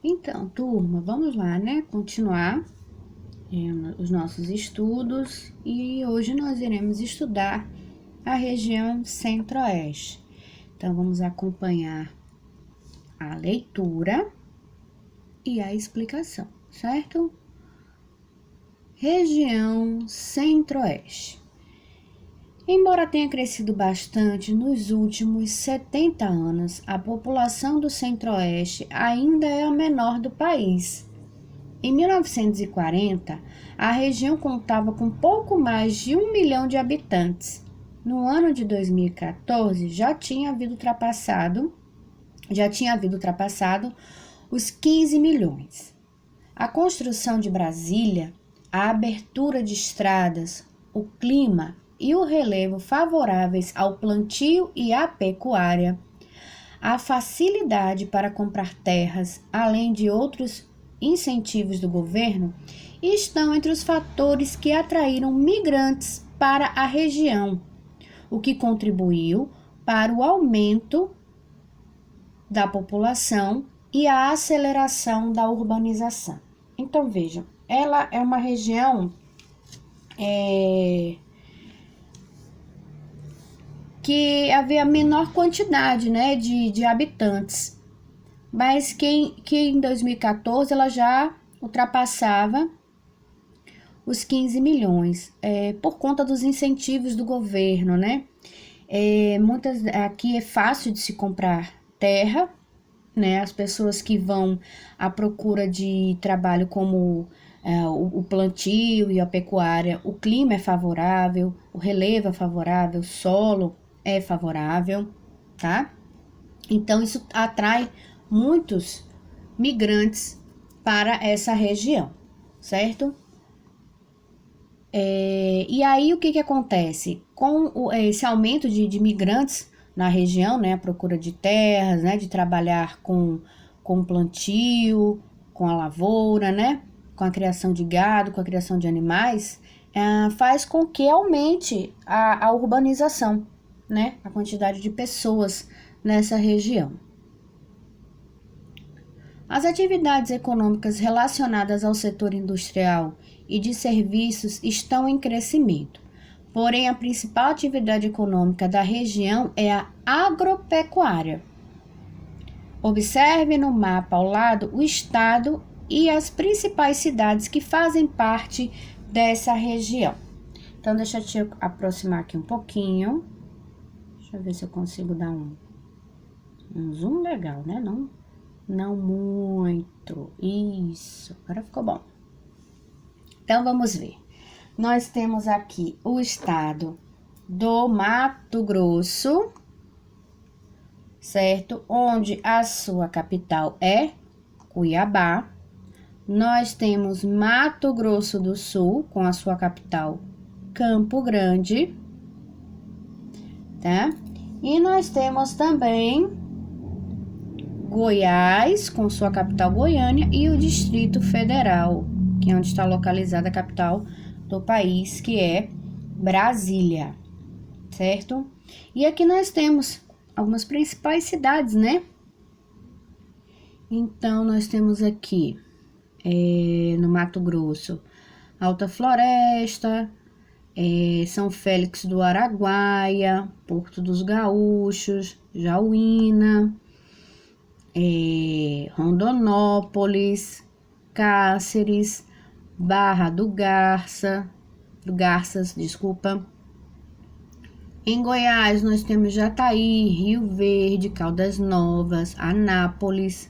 Então, turma, vamos lá, né? Continuar os nossos estudos e hoje nós iremos estudar a região Centro-Oeste. Então, vamos acompanhar a leitura e a explicação, certo? Região Centro-Oeste. Embora tenha crescido bastante nos últimos 70 anos, a população do Centro-Oeste ainda é a menor do país. Em 1940, a região contava com pouco mais de 1 milhão de habitantes. No ano de 2014, já tinha havido ultrapassado os 15 milhões. A construção de Brasília, a abertura de estradas, o clima e o relevo favoráveis ao plantio e à pecuária, a facilidade para comprar terras, além de outros incentivos do governo, estão entre os fatores que atraíram migrantes para a região, o que contribuiu para o aumento da população e a aceleração da urbanização. Então, vejam, ela é uma região que havia menor quantidade, né, de habitantes, mas que em 2014 ela já ultrapassava os 15 milhões, por conta dos incentivos do governo, né? Aqui é fácil de se comprar terra, né? As pessoas que vão à procura de trabalho como o plantio e a pecuária, o clima é favorável, o relevo é favorável, o solo é favorável, tá? Então, isso atrai muitos migrantes para essa região, certo? E aí, o que acontece? Com esse aumento de migrantes na região, né, a procura de terras, né, de trabalhar com plantio, com a lavoura, né, com a criação de gado, com a criação de animais, faz com que aumente a urbanização, né, a quantidade de pessoas nessa região. As atividades econômicas relacionadas ao setor industrial e de serviços estão em crescimento. Porém, a principal atividade econômica da região é a agropecuária. Observe no mapa ao lado o estado e as principais cidades que fazem parte dessa região. Então, deixa eu te aproximar aqui um pouquinho. Deixa eu ver se eu consigo dar um zoom legal, né? Não muito. Isso, agora ficou bom. Então, vamos ver. Nós temos aqui o estado do Mato Grosso, certo? Onde a sua capital é Cuiabá. Nós temos Mato Grosso do Sul, com a sua capital Campo Grande, tá? E nós temos também Goiás, com sua capital Goiânia, e o Distrito Federal, que é onde está localizada a capital do país, que é Brasília, certo? E aqui nós temos algumas principais cidades, né? Então, nós temos aqui, no Mato Grosso, Alta Floresta, São Félix do Araguaia, Porto dos Gaúchos, Jauína, Rondonópolis, Cáceres, Barra do Garças, desculpa. Em Goiás, nós temos Jataí, Rio Verde, Caldas Novas, Anápolis,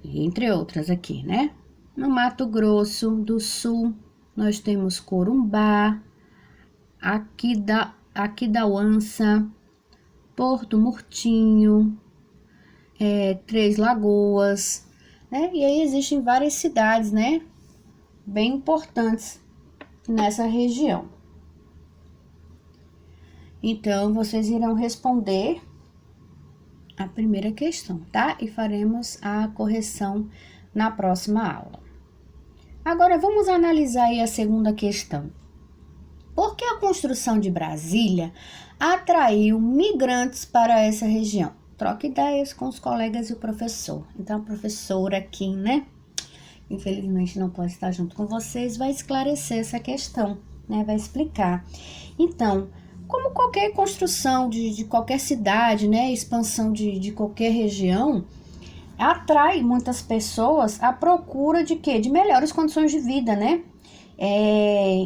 entre outras aqui, né? No Mato Grosso do Sul, nós temos Corumbá, Aquidauança, Porto Murtinho, Três Lagoas, né? E aí existem várias cidades, né? Bem importantes nessa região. Então, vocês irão responder a primeira questão, tá? E faremos a correção na próxima aula. Agora, vamos analisar aí a segunda questão. Por que a construção de Brasília atraiu migrantes para essa região? troco ideias com os colegas e o professor. Então, a professora aqui, né, infelizmente não pode estar junto com vocês, vai esclarecer essa questão, né, vai explicar. Então, como qualquer construção de qualquer cidade, né, expansão de qualquer região, atrai muitas pessoas à procura de quê? De melhores condições de vida, né?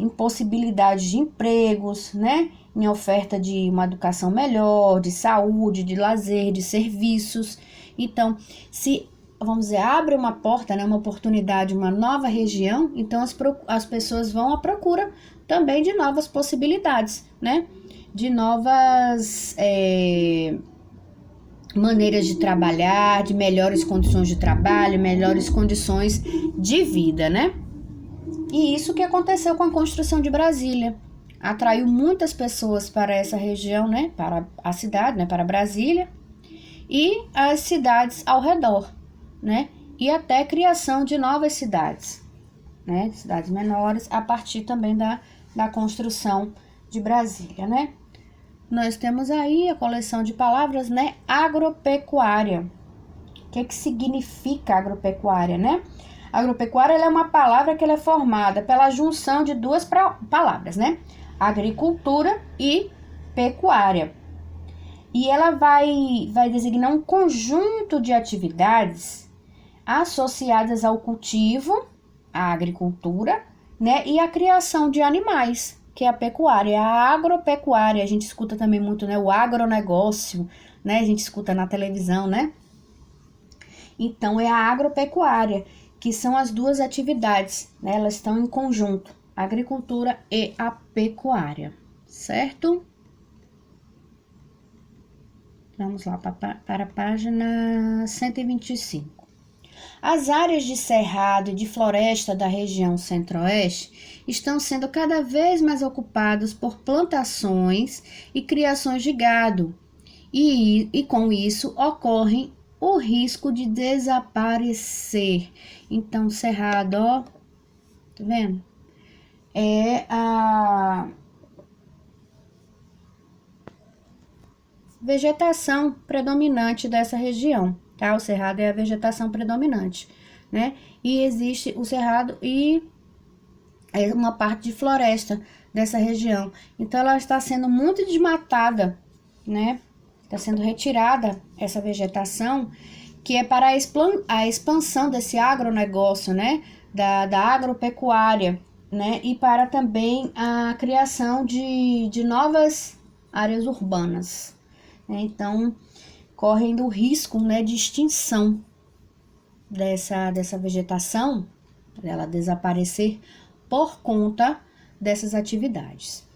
Impossibilidade de empregos, né? Em oferta de uma educação melhor, de saúde, de lazer, de serviços. Então, se, vamos dizer, abre uma porta, né? Uma oportunidade, uma nova região, então as pessoas vão à procura também de novas possibilidades, né? De novas maneiras de trabalhar, de melhores condições de trabalho, melhores condições de vida, né? E isso que aconteceu com a construção de Brasília. Atraiu muitas pessoas para essa região, né? Para a cidade, né? Para Brasília e as cidades ao redor, né? E até a criação de novas cidades, né? Cidades menores, a partir também da construção de Brasília, né? Nós temos aí a coleção de palavras, né? Agropecuária. O que significa agropecuária, né? Agropecuária ela é uma palavra que ela é formada pela junção de duas palavras, né? Agricultura e pecuária. E ela vai designar um conjunto de atividades associadas ao cultivo, à agricultura, né? E à criação de animais, que é a pecuária, a agropecuária. A gente escuta também muito, né, o agronegócio, né, a gente escuta na televisão, né? Então, é a agropecuária, que são as duas atividades, né, elas estão em conjunto, a agricultura e a pecuária, certo? Vamos lá para a página 125. As áreas de cerrado e de floresta da região centro-oeste estão sendo cada vez mais ocupadas por plantações e criações de gado, e com isso ocorre o risco de desaparecer. Então, cerrado, ó, tá vendo? É a vegetação predominante dessa região. Tá? O cerrado é a vegetação predominante, né? E existe o cerrado e é uma parte de floresta dessa região. Então, ela está sendo muito desmatada, né? Está sendo retirada essa vegetação, que é para a expansão desse agronegócio, né? Da agropecuária, né? E para também a criação de novas áreas urbanas, né? Então, correndo o risco, né, de extinção dessa vegetação, dela desaparecer por conta dessas atividades.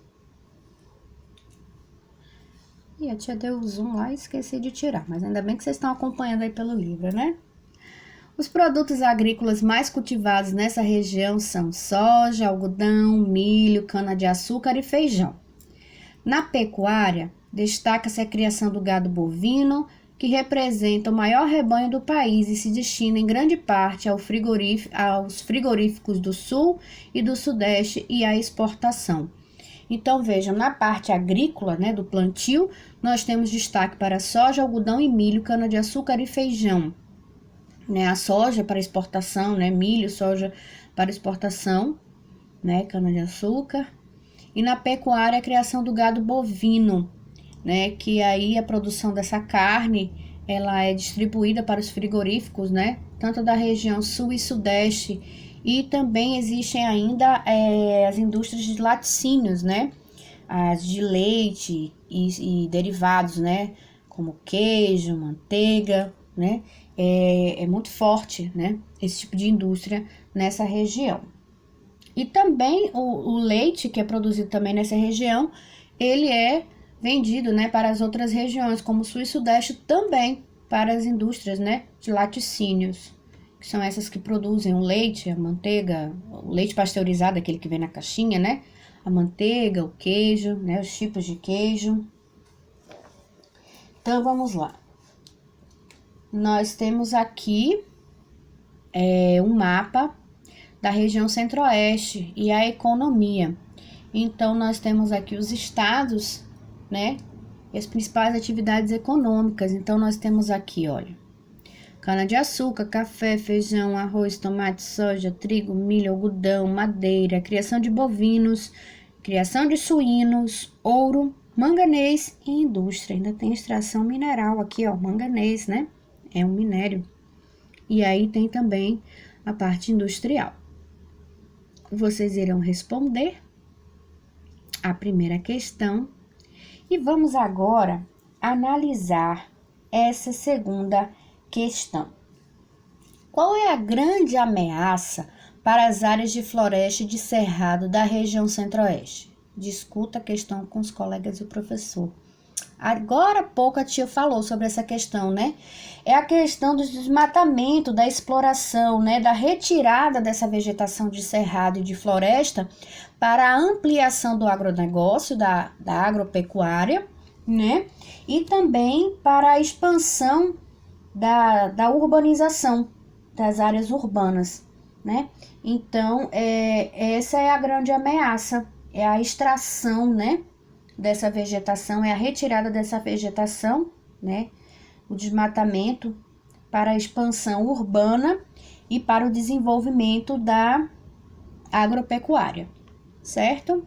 E a tia deu o zoom lá e esqueci de tirar, mas ainda bem que vocês estão acompanhando aí pelo livro, né? Os produtos agrícolas mais cultivados nessa região são soja, algodão, milho, cana-de-açúcar e feijão. Na pecuária, destaca-se a criação do gado bovino, que representa o maior rebanho do país e se destina em grande parte aos frigoríficos do sul e do sudeste e à exportação. Então, vejam, na parte agrícola, né, do plantio, nós temos destaque para soja, algodão e milho, cana-de-açúcar e feijão. Né, a soja para exportação, né, milho, soja para exportação, né, cana-de-açúcar. E na pecuária, a criação do gado bovino, né, que aí a produção dessa carne, ela é distribuída para os frigoríficos, né, tanto da região sul e sudeste, e também existem ainda as indústrias de laticínios, né, as de leite e derivados, né, como queijo, manteiga, né, é muito forte, né, esse tipo de indústria nessa região. E também o leite, que é produzido também nessa região, ele é vendido, né, para as outras regiões, como o sul e sudeste, também para as indústrias, né, de laticínios, que são essas que produzem o leite, a manteiga, o leite pasteurizado, aquele que vem na caixinha, né, a manteiga, o queijo, né, os tipos de queijo. Então, vamos lá. Nós temos aqui um mapa da região centro-oeste e a economia. Então, nós temos aqui os estados, né, e as principais atividades econômicas. Então, nós temos aqui, olha, cana-de-açúcar, café, feijão, arroz, tomate, soja, trigo, milho, algodão, madeira, criação de bovinos, criação de suínos, ouro, manganês e indústria. Ainda tem extração mineral aqui, ó, manganês, né? É um minério. E aí tem também a parte industrial. Vocês irão responder a primeira questão e vamos agora analisar essa segunda questão. Qual é a grande ameaça para as áreas de floresta e de cerrado da região centro-oeste? Discuta a questão com os colegas e o professor. Agora há pouco a tia falou sobre essa questão, né? É a questão do desmatamento, da exploração, né? Da retirada dessa vegetação de cerrado e de floresta para a ampliação do agronegócio, da agropecuária, né? E também para a expansão da urbanização das áreas urbanas, né? Então, essa é a grande ameaça, é a extração, né? Dessa vegetação, é a retirada dessa vegetação, né? O desmatamento para a expansão urbana e para o desenvolvimento da agropecuária, certo?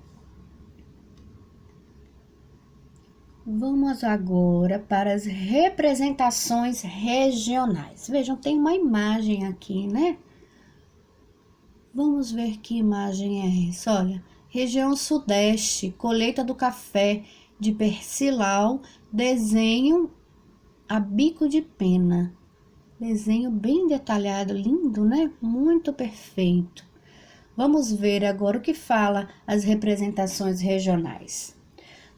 Vamos agora para as representações regionais. Vejam, tem uma imagem aqui, né? Vamos ver que imagem é essa, olha. Região Sudeste, colheita do café de Percilau, desenho a bico de pena. Desenho bem detalhado, lindo, né? Muito perfeito. Vamos ver agora o que fala as representações regionais.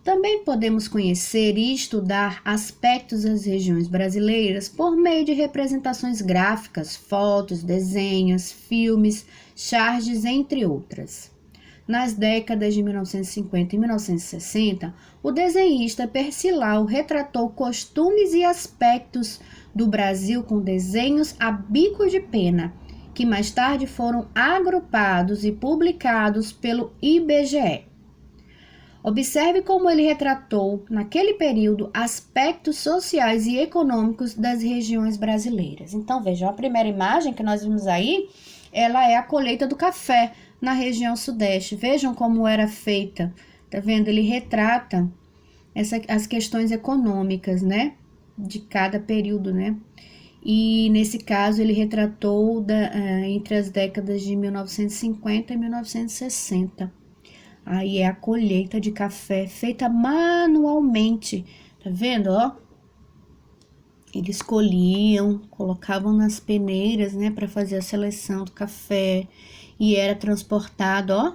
Também podemos conhecer e estudar aspectos das regiões brasileiras por meio de representações gráficas, fotos, desenhos, filmes, charges, entre outras. Nas décadas de 1950 e 1960, o desenhista Percilau retratou costumes e aspectos do Brasil com desenhos a bico de pena, que mais tarde foram agrupados e publicados pelo IBGE. Observe como ele retratou, naquele período, aspectos sociais e econômicos das regiões brasileiras. Então, vejam, a primeira imagem que nós vimos aí, ela é a colheita do café na região sudeste. Vejam como era feita, tá vendo? Ele retrata as questões econômicas, né, de cada período, né? E nesse caso ele retratou entre as décadas de 1950 e 1960. Aí é a colheita de café feita manualmente, tá vendo, ó? Eles colhiam, colocavam nas peneiras, né, para fazer a seleção do café e era transportado, ó,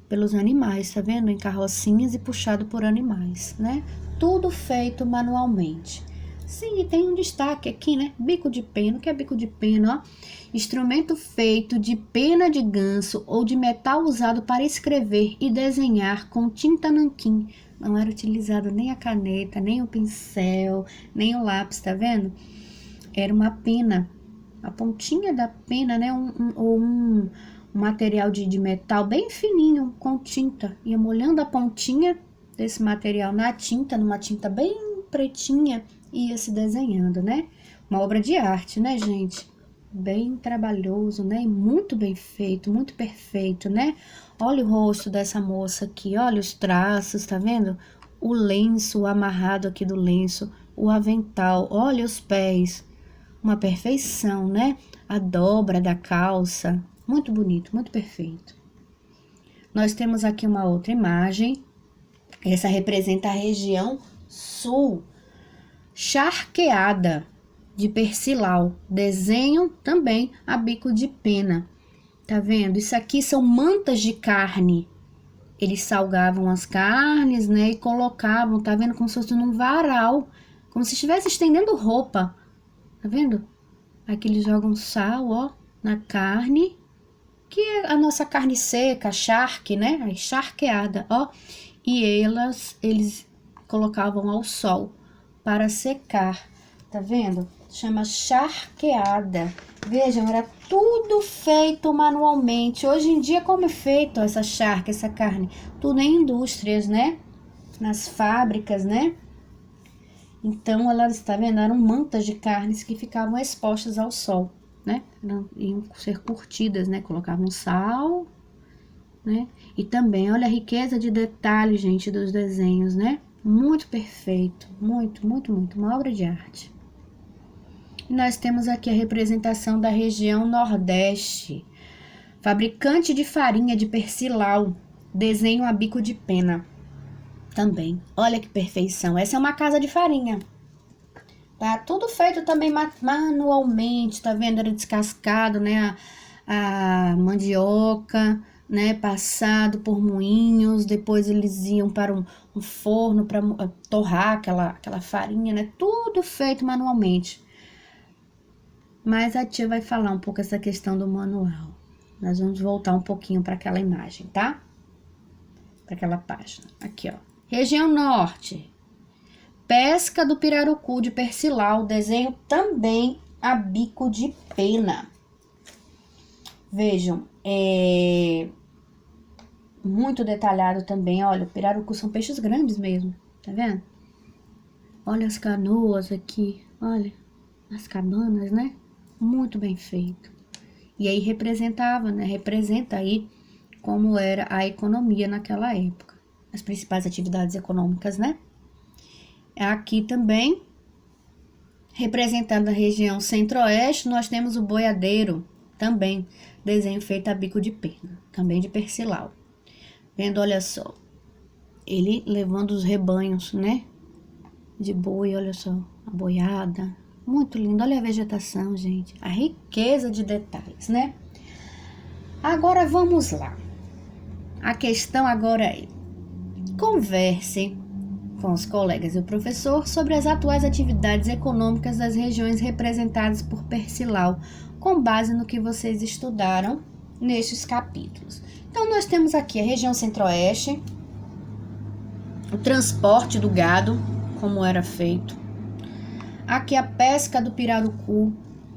pelos animais, tá vendo? Em carrocinhas e puxado por animais, né? Tudo feito manualmente. Sim, e tem um destaque aqui, né? Bico de pena. O que é bico de pena, ó? Instrumento feito de pena de ganso ou de metal usado para escrever e desenhar com tinta nanquim. Não era utilizado nem a caneta, nem o pincel, nem o lápis, tá vendo? Era uma pena. A pontinha da pena, né? Um material de metal bem fininho com tinta. Ia molhando a pontinha desse material na tinta, numa tinta bem pretinha, ia se desenhando, né? Uma obra de arte, né, gente? Bem trabalhoso, né? E muito bem feito, muito perfeito, né? Olha o rosto dessa moça aqui, olha os traços, tá vendo? O lenço, o amarrado aqui do lenço, o avental, olha os pés. Uma perfeição, né? A dobra da calça, muito bonito, muito perfeito. Nós temos aqui uma outra imagem. Essa representa a região sul, charqueada de Percilau, desenho também a bico de pena. Tá vendo? Isso aqui são mantas de carne. Eles salgavam as carnes, né, e colocavam, tá vendo? Como se fosse num varal, como se estivesse estendendo roupa. Tá vendo? Aqui eles jogam sal, ó, na carne, que é a nossa carne seca, charque, né? A charqueada, ó. E eles colocavam ao sol para secar, tá vendo? Chama charqueada. Vejam, era tudo feito manualmente. Hoje em dia, como é feito essa charque, essa carne? Tudo em indústrias, né? nas fábricas, né? Então, elas, está vendo, eram mantas de carnes que ficavam expostas ao sol, né? Iam ser curtidas, né? Colocavam sal, né? E também, olha a riqueza de detalhes, gente, dos desenhos, né? Muito perfeito, muito, muito, muito, uma obra de arte. E nós temos aqui a representação da região Nordeste. Fabricante de farinha de persilau, desenho a bico de pena. Também, olha que perfeição, essa é uma casa de farinha. Tá tudo feito também manualmente, tá vendo? Era descascado, né? A mandioca, né? Passado por moinhos, depois eles iam para um forno para torrar aquela farinha, né? Tudo feito manualmente. Mas a tia vai falar um pouco essa questão do manual. Nós vamos voltar um pouquinho para aquela imagem, tá? Para aquela página. Aqui, ó. Região Norte. Pesca do pirarucu de persilau, desenho também a bico de pena. Vejam, muito detalhado também. Olha, o pirarucu são peixes grandes mesmo, tá vendo? Olha as canoas aqui, olha, as cabanas, né? Muito bem feito. E aí representa aí como era a economia naquela época. As principais atividades econômicas, né? Aqui também, representando a região centro-oeste, nós temos o boiadeiro, também desenho feito a bico de pena, também de persilau. Vendo, olha só, ele levando os rebanhos, né, de boi, olha só, a boiada, muito lindo, olha a vegetação, gente, a riqueza de detalhes, né? Agora vamos lá, a questão agora é, converse com os colegas e o professor sobre as atuais atividades econômicas das regiões representadas por persilau, com base no que vocês estudaram nestes capítulos. Então, nós temos aqui a região centro-oeste, o transporte do gado, como era feito. Aqui a pesca do pirarucu,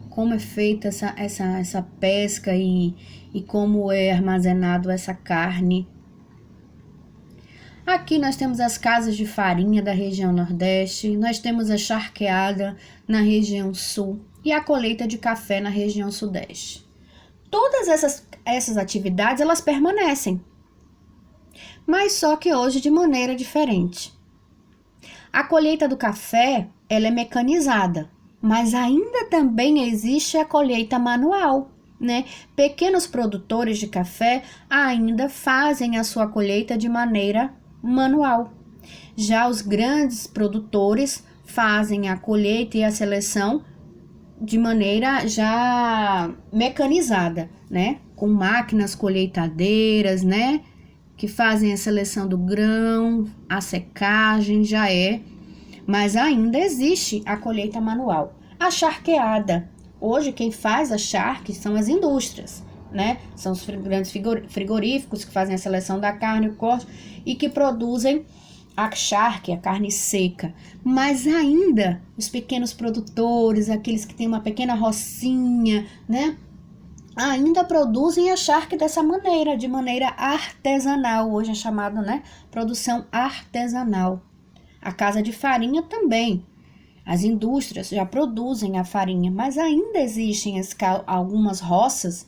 como é feita essa pesca e como é armazenado essa carne. Aqui nós temos as casas de farinha da região Nordeste, nós temos a charqueada na região Sul e a colheita de café na região Sudeste. Todas essas atividades, elas permanecem, mas só que hoje de maneira diferente. A colheita do café, ela é mecanizada, mas ainda também existe a colheita manual, né? Pequenos produtores de café ainda fazem a sua colheita de maneira manual. Já os grandes produtores fazem a colheita e a seleção de maneira já mecanizada, né? Com máquinas colheitadeiras, né? Que fazem a seleção do grão, a secagem, já é. Mas ainda existe a colheita manual. A charqueada. Hoje quem faz a charque são as indústrias, né? São os grandes frigoríficos que fazem a seleção da carne, o corte e que produzem a charque, a carne seca. Mas ainda os pequenos produtores, aqueles que têm uma pequena rocinha, né? Ainda produzem a charque dessa maneira, de maneira artesanal. Hoje é chamado, né? Produção artesanal. A casa de farinha também. As indústrias já produzem a farinha, mas ainda existem algumas roças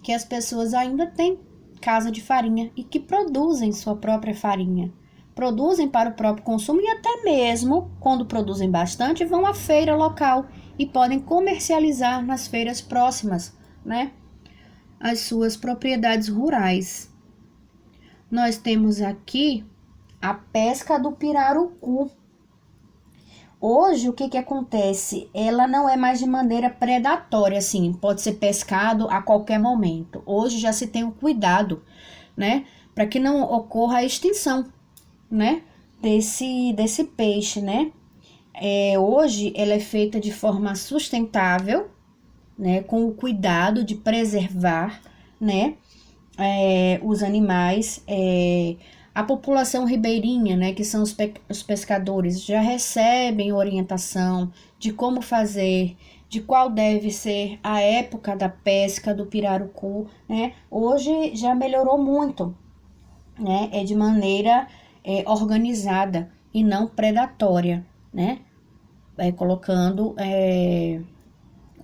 que as pessoas ainda têm casa de farinha e que produzem sua própria farinha. Produzem para o próprio consumo e até mesmo, quando produzem bastante, vão à feira local e podem comercializar nas feiras próximas, né? As suas propriedades rurais. Nós temos aqui a pesca do pirarucu. Hoje, o que acontece? Ela não é mais de maneira predatória, assim, pode ser pescado a qualquer momento. Hoje já se tem o cuidado, né, para que não ocorra a extinção, né, desse peixe, né. Hoje ela é feita de forma sustentável, né, com o cuidado de preservar, né, os animais. A população ribeirinha, né, que são os pescadores, já recebem orientação de como fazer, de qual deve ser a época da pesca do pirarucu, né? Hoje já melhorou muito, né? É de maneira organizada e não predatória, né? Colocando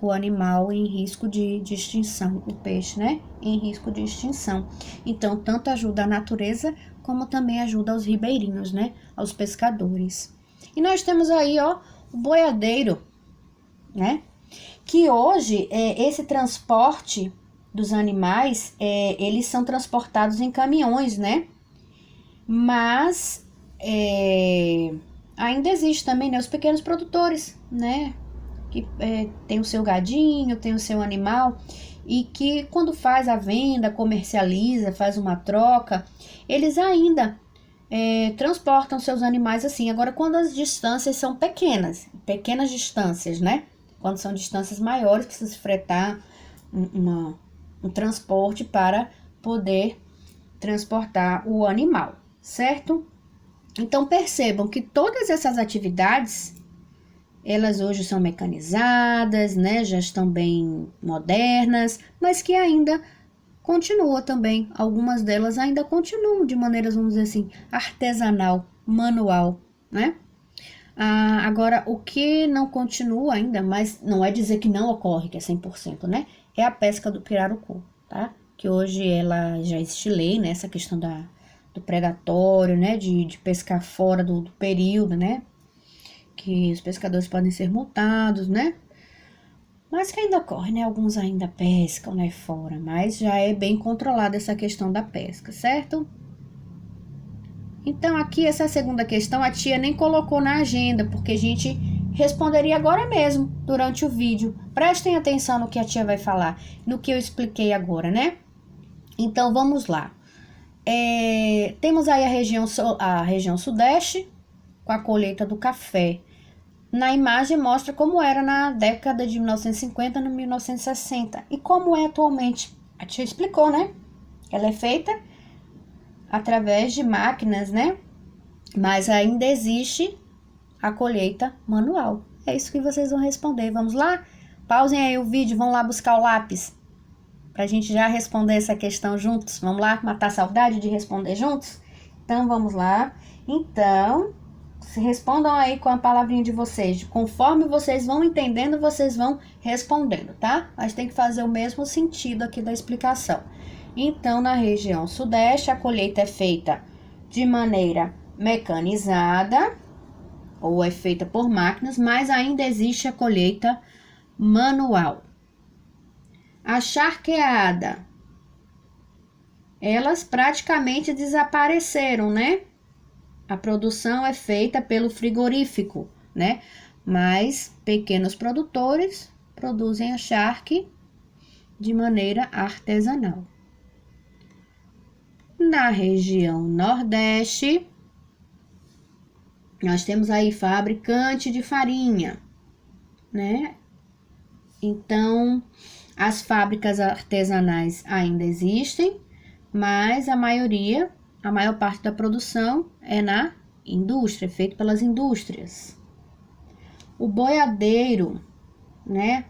o animal em risco de extinção, o peixe, né? Em risco de extinção. Então, tanto ajuda a natureza, como também ajuda aos ribeirinhos, né? Aos pescadores. E nós temos aí, ó, o boiadeiro, né? Que hoje, esse transporte dos animais, eles são transportados em caminhões, né? Mas ainda existe também, né, os pequenos produtores, né? Que tem o seu gadinho, tem o seu animal, e que quando faz a venda, comercializa, faz uma troca, eles ainda transportam seus animais assim. Agora, quando as distâncias são pequenas distâncias, né? Quando são distâncias maiores, precisa se fretar um transporte para poder transportar o animal, certo? Então, percebam que todas essas atividades, elas hoje são mecanizadas, né? Já estão bem modernas, mas que ainda continua também. Algumas delas ainda continuam de maneiras, vamos dizer assim, artesanal, manual, né? Agora, o que não continua ainda, mas não é dizer que não ocorre, que é 100%, né? É a pesca do pirarucu, tá? Que hoje ela já existe lei, né? Essa questão do predatório, né? De pescar fora do período, né? Que os pescadores podem ser multados, né? Mas que ainda ocorre, né? Alguns ainda pescam, né? Fora, mas já é bem controlada essa questão da pesca, certo? Então, aqui, essa segunda questão, a tia nem colocou na agenda, porque a gente responderia agora mesmo, durante o vídeo. Prestem atenção no que a tia vai falar, no que eu expliquei agora, né? Então, vamos lá. Temos aí a região sudeste, com a colheita do café. Na imagem mostra como era na década de 1950, no 1960, e como é atualmente. A tia explicou, né? Ela é feita através de máquinas, né? Mas ainda existe a colheita manual. É isso que vocês vão responder. Vamos lá? Pausem aí o vídeo, vão lá buscar o lápis pra gente já responder essa questão juntos. Vamos lá matar a saudade de responder juntos? Então, vamos lá. Então, se respondam aí com a palavrinha de vocês. Conforme vocês vão entendendo, vocês vão respondendo, tá? Mas tem que fazer o mesmo sentido aqui da explicação. Então, na região sudeste, a colheita é feita de maneira mecanizada ou é feita por máquinas, mas ainda existe a colheita manual. A charqueada, elas praticamente desapareceram, né? A produção é feita pelo frigorífico, né? Mas pequenos produtores produzem a charque de maneira artesanal. Na região nordeste, nós temos aí fabricante de farinha, né? Então, as fábricas artesanais ainda existem, mas a maior parte da produção é na indústria, feito pelas indústrias. O boiadeiro, né?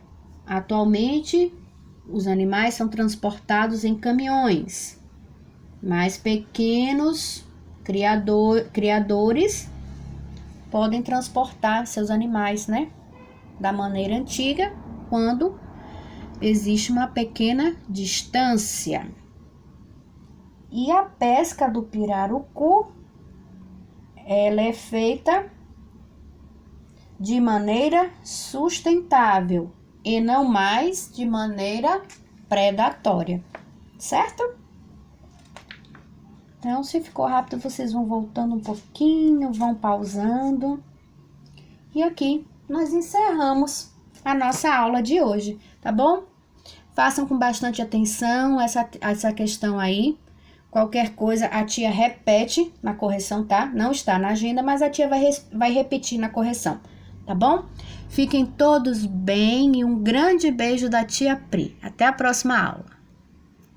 Atualmente, os animais são transportados em caminhões, mas pequenos criadores podem transportar seus animais, né? Da maneira antiga, quando existe uma pequena distância. E a pesca do pirarucu, ela é feita de maneira sustentável e não mais de maneira predatória, certo? Então, se ficou rápido, vocês vão voltando um pouquinho, vão pausando. E aqui nós encerramos a nossa aula de hoje, tá bom? Façam com bastante atenção essa questão aí. Qualquer coisa, a tia repete na correção, tá? Não está na agenda, mas a tia vai repetir na correção, tá bom? Fiquem todos bem e um grande beijo da tia Pri. Até a próxima aula.